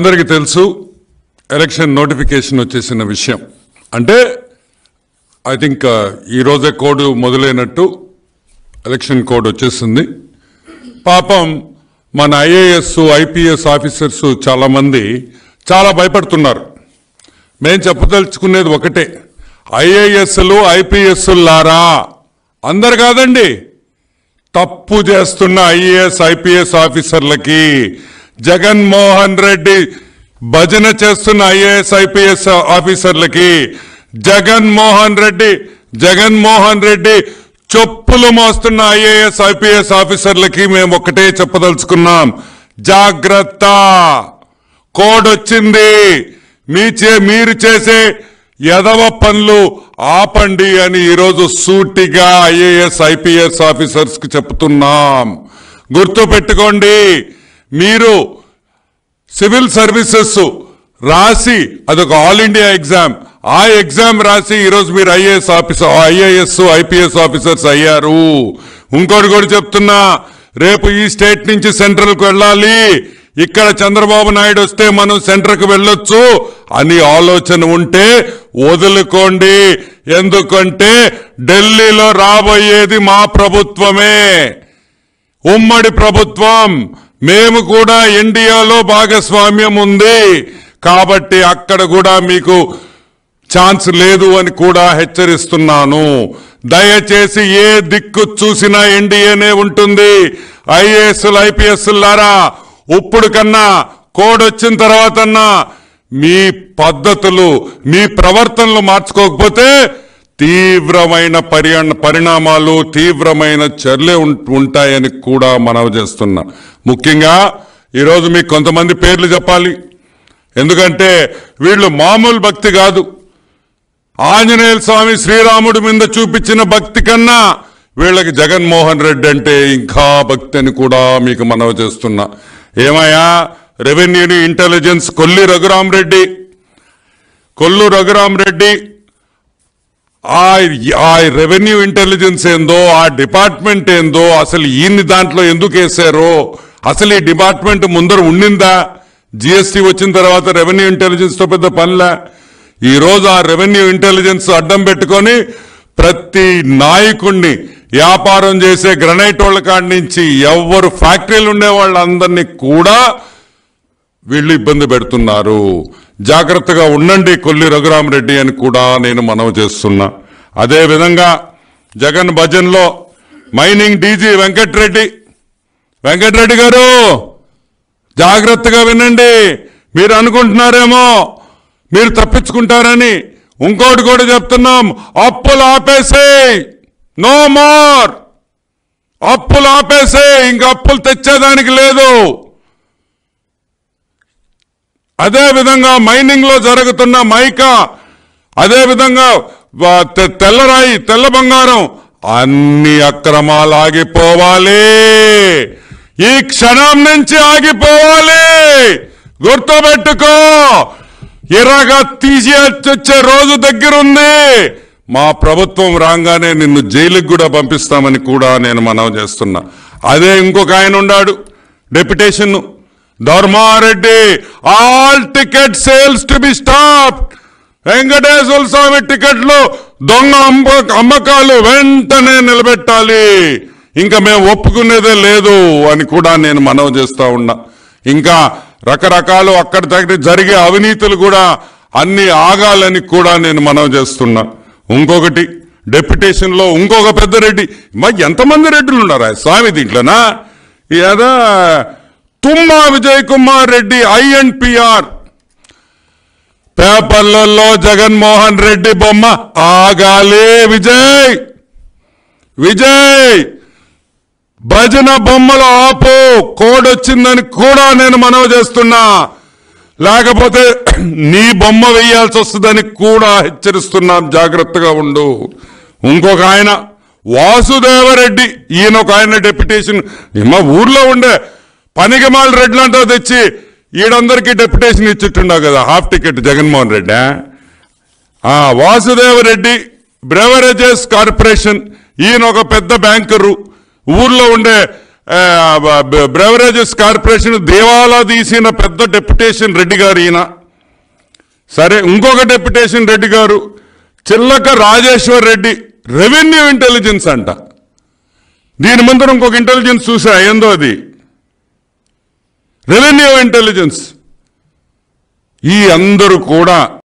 అందరికీ తెలుసు election notification వచ్చేసిన విషయం అంటే ఐ థింక్ ఈ రోజే కోడ్ మొదలైనట్టు ఎలక్షన్ కోడ్ వచ్చేసింది. పాపం మన ఐఏఎస్ ఐపీఎస్ ఆఫీసర్స్ చాలా మంది చాలా భయపడుతున్నారు. మేము చెప్పదలుచుకునేది ఒకటే, ఐఏఎస్లు ఐపీఎస్లారా అందరు కాదండి, తప్పు చేస్తున్న ఐఏఎస్ ఐపీఎస్ ఆఫీసర్లకి, జగన్మోహన్ రెడ్డి భజన చేస్తున్న ఐఏఎస్ ఐపీఎస్ ఆఫీసర్లకి, జగన్మోహన్ రెడ్డి చెప్పులు మోస్తున్న ఐఏఎస్ ఐపీఎస్ ఆఫీసర్లకి మేము ఒకటే చెప్పదలుచుకున్నాం, జాగ్రత్త, కోడ్ వచ్చింది, మీరు చేసే యదవ పనులు ఆపండి అని ఈరోజు సూటిగా ఐఏఎస్ ఐపీఎస్ ఆఫీసర్స్ కి చెప్తున్నాం. గుర్తు పెట్టుకోండి, మీరు సివిల్ సర్వీసెస్ రాసి అదొక ఆల్ ఇండియా ఎగ్జామ్, ఆ ఎగ్జామ్ రాసి ఈరోజు మీరు ఐఏఎస్ ఐపీఎస్ ఆఫీసర్స్ అయ్యారు. ఇంకోటి కూడా చెప్తున్నా, రేపు ఈ స్టేట్ నుంచి సెంట్రల్ కు వెళ్ళాలి, ఇక్కడ చంద్రబాబు నాయుడు వస్తే మనం సెంటర్ కు వెళ్ళొచ్చు అని ఆలోచన ఉంటే వదులుకోండి. ఎందుకంటే ఢిల్లీలో రాబోయేది మా ప్రభుత్వమే, ఉమ్మడి ప్రభుత్వం, మేము కూడా ఇండియాలో భాగస్వామ్యం ఉంది కాబట్టి అక్కడ కూడా మీకు ఛాన్స్ లేదు అని కూడా హెచ్చరిస్తున్నాను. దయచేసి ఏ దిక్కు చూసినా ఎన్డీఏనే ఉంటుంది. ఐఏఎస్లు ఐపీఎస్లారా, ఇప్పుడు కన్నా కోడ్ వచ్చిన తర్వాతన్నా మీ పద్ధతులు మీ ప్రవర్తనలు మార్చుకోకపోతే తీవ్రమైన పరిణామాలు తీవ్రమైన చర్యలు ఉంటాయని కూడా మనవి చేస్తున్నా. ముఖ్యంగా ఈరోజు మీకు కొంతమంది పేర్లు చెప్పాలి, ఎందుకంటే వీళ్ళు మామూలు భక్తి కాదు. ఆంజనేయ స్వామి శ్రీరాముడి మీద చూపించిన భక్తి కన్నా వీళ్ళకి జగన్మోహన్ రెడ్డి అంటే ఇంకా భక్తి అని కూడా మీకు మనవి చేస్తున్నా. ఏమయ్యా, రెవెన్యూ ఇంటెలిజెన్స్ కొల్లు రఘురామరెడ్డి ఆ రెవెన్యూ ఇంటెలిజెన్స్ ఏందో, ఆ డిపార్ట్మెంట్ ఏందో, అసలు ఈయన్ని దాంట్లో ఎందుకు వేశారో, అసలు ఈ డిపార్ట్మెంట్ ముందర ఉండిందా? జిఎస్టీ వచ్చిన తర్వాత రెవెన్యూ ఇంటెలిజెన్స్ తో పెద్ద పనిలే. ఈ రోజు ఆ రెవెన్యూ ఇంటెలిజెన్స్ అడ్డం పెట్టుకొని ప్రతి నాయకుడిని, వ్యాపారం చేసే గ్రనైట్ వాళ్ళ కాడి నుంచి ఎవరు ఫ్యాక్టరీలు ఉండే వాళ్ళందరినీ కూడా వీళ్ళు ఇబ్బంది పెడుతున్నారు. జాగ్రత్తగా ఉండండి కొల్లి రఘురామరెడ్డి అని కూడా నేను మనవి చేస్తున్నా. అదేవిధంగా జగన్ భజన్లో మైనింగ్ డీజీ వెంకటరెడ్డి గారు జాగ్రత్తగా వినండి. మీరు అనుకుంటున్నారేమో మీరు తప్పించుకుంటారని, ఇంకోటి కూడా చెప్తున్నాం, అప్పులు ఆపేసేయ్, నో మోర్, అప్పులు ఆపేసేయ్, ఇంకా అప్పులు తెచ్చేదానికి లేదు. అదేవిధంగా మైనింగ్ లో జరుగుతున్న మైకా, అదేవిధంగా తెల్లరాయి, తెల్ల బంగారం, అన్ని అక్రమాలు ఆగిపోవాలి, ఈ క్షణం నుంచి ఆగిపోవాలి. గుర్తుపెట్టుకో, ఇరగా తీసి వచ్చే రోజు దగ్గరుంది. మా ప్రభుత్వం రాగానే నిన్ను జైలుకి కూడా పంపిస్తామని కూడా నేను మనవి చేస్తున్నా. అదే ఇంకొక ఆయన ఉన్నాడు deputation Dharma Reddy, all ticket sales to be stop, Venkateswara Swamy టికెట్లు దొంగ అమ్మకాలు వెంటనే నిలబెట్టాలి, ఇంకా మేము ఒప్పుకునేదే లేదు అని కూడా నేను మనవి చేస్తా ఉన్నా. ఇంకా రకరకాలు అక్కడ దగ్గర జరిగే అవినీతులు కూడా అన్ని ఆగాలని కూడా నేను మనవి చేస్తున్నా. ఇంకొకటి డెప్యుటేషన్ లో ఇంకొక పెద్ద రెడ్డి, ఎంతమంది రెడ్డిలు ఉన్నారా స్వామి దీంట్లోనా? ఏదా తుమ్మా విజయ్ కుమార్ రెడ్డి ఐఎన్పిఆర్, పేపర్లలో జగన్మోహన్ రెడ్డి బొమ్మ ఆగాలి. విజయ్ భజన బొమ్మలు ఆపు, కోడ్ వచ్చిందని కూడా నేను మనవి చేస్తున్నా. లేకపోతే నీ బొమ్మ వేయాల్సి వస్తుందని కూడా హెచ్చరిస్తున్నాం, జాగ్రత్తగా ఉండు. ఇంకొక ఆయన వాసుదేవరెడ్డి, ఈయన ఒక ఆయన డెప్యుటేషన్, మా ఊర్లో ఉండే పనికిమాల రెడ్లంతా తెచ్చి ఈడందరికీ డెప్యుటేషన్ ఇచ్చిట్టున్నావు కదా, half ticket Jaganmohan Reddy. Vasudeva Reddy beverages corporation, ఈయన ఒక పెద్ద బ్యాంకరు, ఊర్లో ఉండే బ్రెవరేజెస్ కార్పొరేషన్ దేవాలా తీసిన పెద్ద డెప్యుటేషన్ రెడ్డి గారు ఈయన. సరే, ఇంకొక డెప్యుటేషన్ రెడ్డి గారు చిల్లక రాజేశ్వర్ రెడ్డి, రెవెన్యూ ఇంటెలిజెన్స్ అంట. దీని ముందర ఇంకొక ఇంటెలిజెన్స్ చూసా, ఏందో అది రెవెన్యూ ఇంటెలిజెన్స్. ఈ అందరూ కూడా